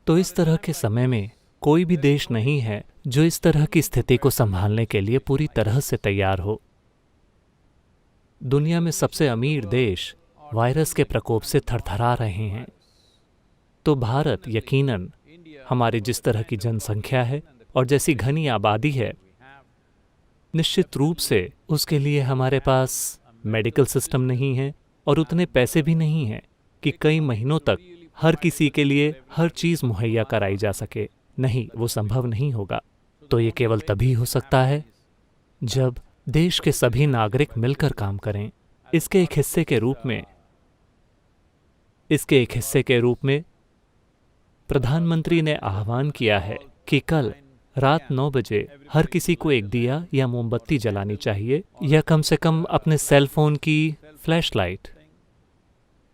तो इस तरह के समय में कोई भी देश नहीं है जो इस तरह की स्थिति को संभालने के लिए पूरी तरह से तैयार हो। दुनिया में सबसे अमीर देश वायरस के प्रकोप से थरथरा रहे हैं, तो भारत यकीनन हमारी जिस तरह की जनसंख्या है और जैसी घनी आबादी है, निश्चित रूप से उसके लिए हमारे पास मेडिकल सिस्टम नहीं है और उतने पैसे भी नहीं हैं कि कई महीनों तक हर किसी के लिए हर चीज़ मुहैया कराई जा सके। नहीं, वो संभव नहीं होगा। तो ये केवल तभी हो सकता है जब देश के सभी नागरिक मिलकर काम करें। इसके एक हिस्से के रूप में प्रधानमंत्री ने आह्वान किया है कि कल रात 9 बजे हर किसी को एक दिया या मोमबत्ती जलानी चाहिए, या कम से कम अपने सेल फोन की फ्लैश लाइट।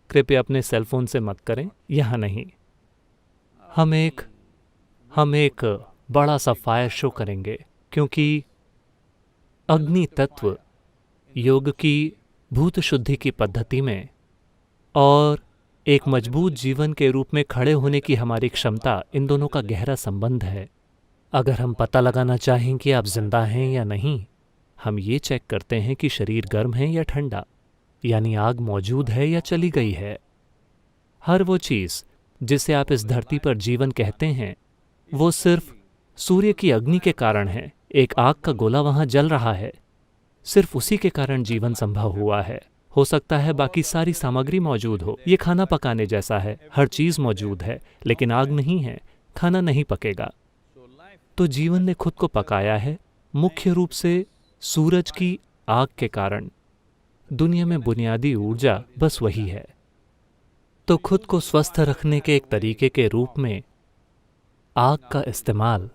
कृपया अपने सेल फोन से मत करें, यहाँ नहीं। हम एक बड़ा सा फायर शो करेंगे, क्योंकि अग्नि तत्व योग की भूत शुद्धि की पद्धति में और एक मजबूत जीवन के रूप में खड़े होने की हमारी क्षमता, इन दोनों का गहरा संबंध है। अगर हम पता लगाना चाहें कि आप जिंदा हैं या नहीं, हम ये चेक करते हैं कि शरीर गर्म है या ठंडा, यानी आग मौजूद है या चली गई है। हर वो चीज़ जिसे आप इस धरती पर जीवन कहते हैं, वो सिर्फ सूर्य की अग्नि के कारण है। एक आग का गोला वहाँ जल रहा है, सिर्फ उसी के कारण जीवन संभव हुआ है। हो सकता है बाकी सारी सामग्री मौजूद हो, ये खाना पकाने जैसा है, हर चीज़ मौजूद है, लेकिन आग नहीं है, खाना नहीं पकेगा। तो जीवन ने खुद को पकाया है, मुख्य रूप से सूरज की आग के कारण। दुनिया में बुनियादी ऊर्जा बस वही है। तो खुद को स्वस्थ रखने के एक तरीके के रूप में आग का इस्तेमाल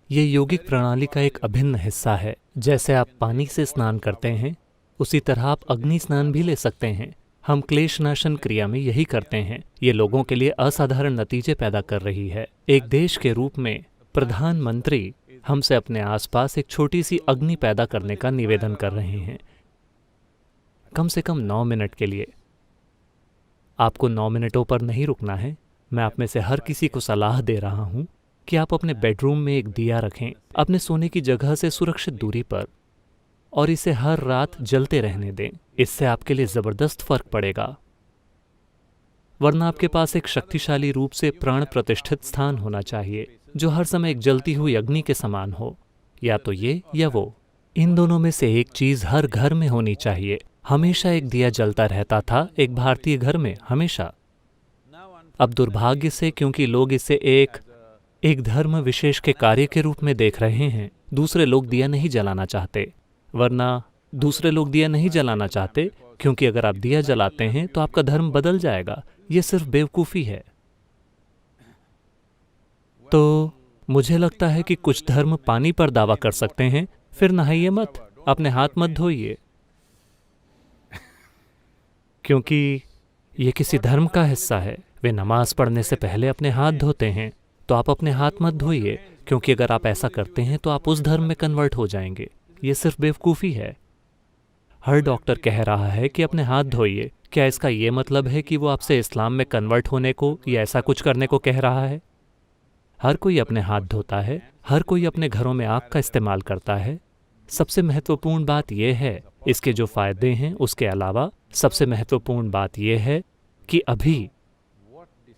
ये यौगिक प्रणाली का एक अभिन्न हिस्सा है। जैसे आप पानी से स्नान करते हैं, उसी तरह आप अग्नि स्नान भी ले सकते हैं। हम क्लेशनाशन क्रिया में यही करते हैं। ये लोगों के लिए असाधारण नतीजे पैदा कर रही है। एक देश के रूप में प्रधानमंत्री हमसे अपने आसपास एक छोटी सी अग्नि पैदा करने का निवेदन कर रहे हैं, कम से कम 9 मिनट के लिए। आपको 9 मिनटों पर नहीं रुकना है। मैं आप में से हर किसी को सलाह दे रहा हूं कि आप अपने बेडरूम में एक दिया रखें, अपने सोने की जगह से सुरक्षित दूरी पर, और इसे हर रात जलते रहने दें। इससे आपके लिए ज़बरदस्त फर्क पड़ेगा। वरना आपके पास एक शक्तिशाली रूप से प्राण प्रतिष्ठित स्थान होना चाहिए, जो हर समय एक जलती हुई अग्नि के समान हो। या तो ये या वो, इन दोनों में से एक चीज़ हर घर में होनी चाहिए। हमेशा एक दिया जलता रहता था एक भारतीय घर में, हमेशा। अब दुर्भाग्य से, क्योंकि लोग इसे एक धर्म विशेष के कार्य के रूप में देख रहे हैं, दूसरे लोग दिया नहीं जलाना चाहते। वरना दूसरे लोग दिया नहीं जलाना चाहते क्योंकि अगर आप दिया जलाते हैं तो आपका धर्म बदल जाएगा। ये सिर्फ बेवकूफ़ी है। तो मुझे लगता है कि कुछ धर्म पानी पर दावा कर सकते हैं, फिर नहाइए मत, अपने हाथ मत धोइए, क्योंकि ये किसी धर्म का हिस्सा है। वे नमाज पढ़ने से पहले अपने हाथ धोते हैं, तो आप अपने हाथ मत धोइए, क्योंकि अगर आप ऐसा करते हैं तो आप उस धर्म में कन्वर्ट हो जाएंगे। ये सिर्फ बेवकूफ़ी है। हर डॉक्टर कह रहा है कि अपने हाथ धोइए। क्या इसका ये मतलब है कि वो आपसे इस्लाम में कन्वर्ट होने को या ऐसा कुछ करने को कह रहा है? हर कोई अपने हाथ धोता है, हर कोई अपने घरों में आग का इस्तेमाल करता है। सबसे महत्वपूर्ण बात यह है, इसके जो फ़ायदे हैं उसके अलावा सबसे महत्वपूर्ण बात यह है कि अभी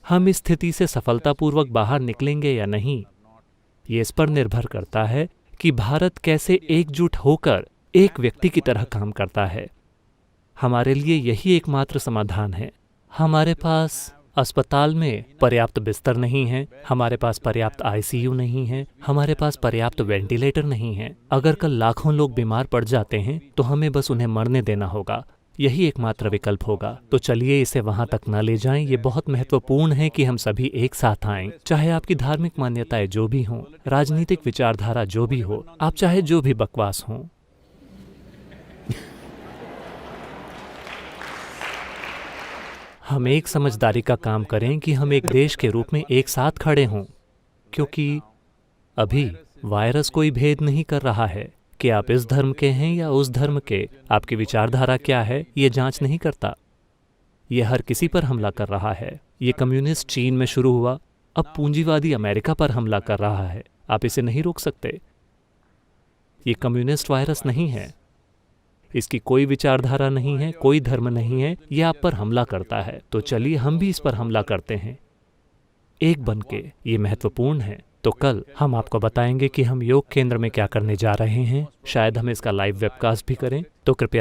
हम इस स्थिति से सफलतापूर्वक बाहर निकलेंगे या नहीं, ये इस पर निर्भर करता है कि भारत कैसे एकजुट होकर एक व्यक्ति की तरह काम करता है। हमारे लिए यही एकमात्र समाधान है। हमारे पास अस्पताल में पर्याप्त बिस्तर नहीं है, हमारे पास पर्याप्त आईसीयू नहीं है, हमारे पास पर्याप्त वेंटिलेटर नहीं है। अगर कल लाखों लोग बीमार पड़ जाते हैं तो हमें बस उन्हें मरने देना होगा। यही एकमात्र विकल्प होगा। तो चलिए इसे वहां तक न ले जाएं। ये बहुत महत्वपूर्ण है कि हम सभी एक साथ आएं। चाहे आपकी धार्मिक मान्यताएं जो भी हों, राजनीतिक विचारधारा जो भी हो, आप चाहे जो भी बकवास हों, हम एक समझदारी का काम करें कि हम एक देश के रूप में एक साथ खड़े हों, क्योंकि अभी वायरस कोई भेद नहीं कर रहा है कि आप इस धर्म के हैं या उस धर्म के। आपकी विचारधारा क्या है ये जांच नहीं करता। ये हर किसी पर हमला कर रहा है। ये कम्युनिस्ट चीन में शुरू हुआ, अब पूंजीवादी अमेरिका पर हमला कर रहा है। आप इसे नहीं रोक सकते। ये कम्युनिस्ट वायरस नहीं है, इसकी कोई विचारधारा नहीं है, कोई धर्म नहीं है, ये आप पर हमला करता है। तो चलिए हम भी इस पर हमला करते हैं, एक बन के। ये महत्वपूर्ण है। तो कल हम आपको बताएंगे कि हम योग केंद्र में क्या करने जा रहे हैं। शायद हम इसका लाइव वेबकास्ट भी करें। तो कृपया